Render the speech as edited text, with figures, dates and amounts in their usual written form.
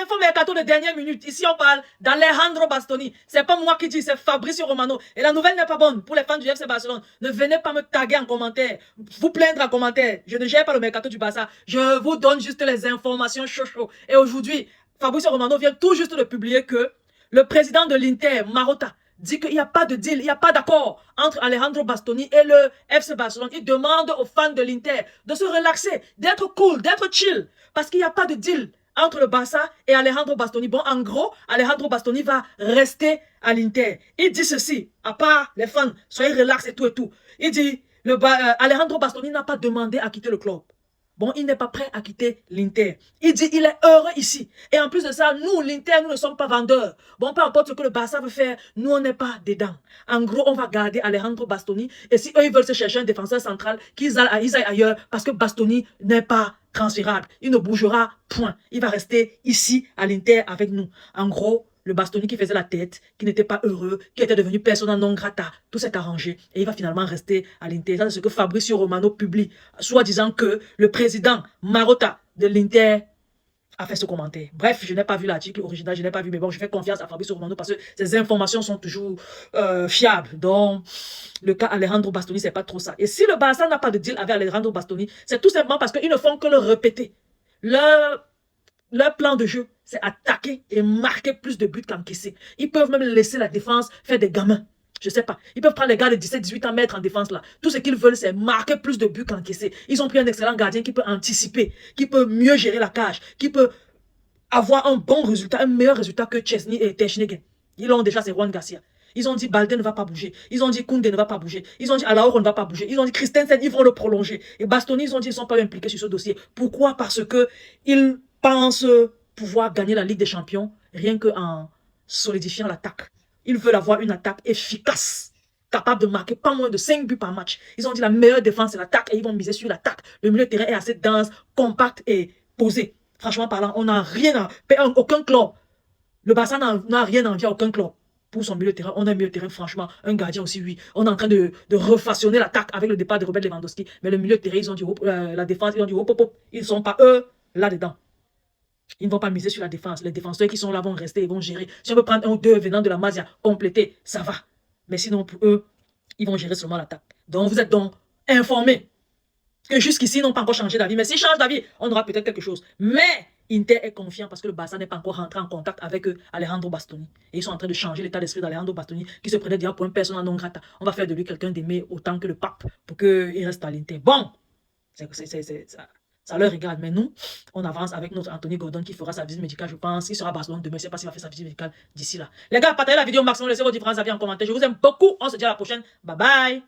infos mercato de dernière minute. Ici, on parle d'Alejandro Bastoni. C'est pas moi qui dis, c'est Fabrizio Romano. Et la nouvelle n'est pas bonne pour les fans du FC Barcelone. Ne venez pas me taguer en commentaire, vous plaindre en commentaire. Je ne gère pas le mercato du Barça. Je vous donne juste les informations chaud. Et aujourd'hui, Fabrizio Romano vient tout juste de publier que le président de l'Inter, Marotta, dit qu'il n'y a pas de deal, il n'y a pas d'accord entre Alejandro Bastoni et le FC Barcelone. Il demande aux fans de l'Inter de se relaxer, d'être cool, d'être chill, parce qu'il n'y a pas de deal entre le Barça et Alejandro Bastoni. Bon, en gros, Alejandro Bastoni va rester à l'Inter. Il dit ceci, à part les fans, soyez relax et tout. Il dit, Alejandro Bastoni n'a pas demandé à quitter le club. Bon, il n'est pas prêt à quitter l'Inter. Il dit il est heureux ici. Et en plus de ça, nous, l'Inter, nous ne sommes pas vendeurs. Bon, peu importe ce que le Barça veut faire, nous, on n'est pas dedans. En gros, on va garder Alejandro Bastoni. Et si eux, ils veulent se chercher un défenseur central, qu'ils aillent ailleurs, parce que Bastoni n'est pas transférable. Il ne bougera point. Il va rester ici, à l'Inter, avec nous. En gros, le Bastoni qui faisait la tête, qui n'était pas heureux, qui était devenu persona non grata, tout s'est arrangé et il va finalement rester à l'Inter. C'est ce que Fabrizio Romano publie, soit disant que le président Marotta de l'Inter a fait ce commentaire. Bref, je n'ai pas vu l'article original, je n'ai pas vu, mais bon, je fais confiance à Fabrizio Romano parce que ces informations sont toujours fiables. Donc, le cas Alejandro Bastoni, c'est pas trop ça. Et si le Barça n'a pas de deal avec Alejandro Bastoni, c'est tout simplement parce qu'ils ne font que le répéter. Leur plan de jeu, c'est attaquer et marquer plus de buts qu'encaisser. Ils peuvent même laisser la défense faire des gamins. Je sais pas. Ils peuvent prendre les gars de 17-18 ans, mettre en défense là. Tout ce qu'ils veulent, c'est marquer plus de buts qu'encaisser. Ils ont pris un excellent gardien qui peut anticiper, qui peut mieux gérer la cage, qui peut avoir un bon résultat, un meilleur résultat que Chesney et Ter Stegen. Ils l'ont déjà, c'est Juan Garcia. Ils ont dit Balde ne va pas bouger. Ils ont dit Koundé ne va pas bouger. Ils ont dit Alaoro ne va pas bouger. Ils ont dit Christensen, ils vont le prolonger. Et Bastoni, ils ont dit ils ne sont pas impliqués sur ce dossier. Pourquoi? Parce que ils pensent pouvoir gagner la Ligue des Champions rien qu'en solidifiant l'attaque. Ils veulent avoir une attaque efficace, capable de marquer pas moins de 5 buts par match. Ils ont dit la meilleure défense c'est l'attaque et ils vont miser sur l'attaque. Le milieu de terrain est assez dense, compact et posé. Franchement parlant, on n'a rien à... Aucun club. Le Barça n'a rien à envier à aucun club. Pour son milieu de terrain, on a un milieu de terrain, franchement, un gardien aussi, oui. On est en train de refaçonner l'attaque avec le départ de Robert Lewandowski. Mais le milieu de terrain, ils ont dit, la défense, ils ont dit, ils ne sont pas eux là-dedans. Ils ne vont pas miser sur la défense. Les défenseurs qui sont là vont rester, ils vont gérer. Si on veut prendre un ou deux venant de la Masia, compléter, ça va. Mais sinon, pour eux, ils vont gérer seulement l'attaque. Donc, vous êtes donc informés que jusqu'ici, ils n'ont pas encore changé d'avis. Mais s'ils changent d'avis, on aura peut-être quelque chose. Mais Inter est confiant parce que le Barça n'est pas encore rentré en contact avec Alejandro Bastoni. Et ils sont en train de changer l'état d'esprit d'Alejandro Bastoni, qui se prenait déjà pour une personne non grata. On va faire de lui quelqu'un d'aimer autant que le pape pour qu'il reste à l'Inter. Bon, ça leur regarde. Mais nous, on avance avec notre Anthony Gordon qui fera sa visite médicale, je pense. Il sera à Barcelone demain. Je ne sais pas s'il va faire sa visite médicale d'ici là. Les gars, partagez la vidéo au maximum. Laissez vos différents avis en commentaire. Je vous aime beaucoup. On se dit à la prochaine. Bye bye.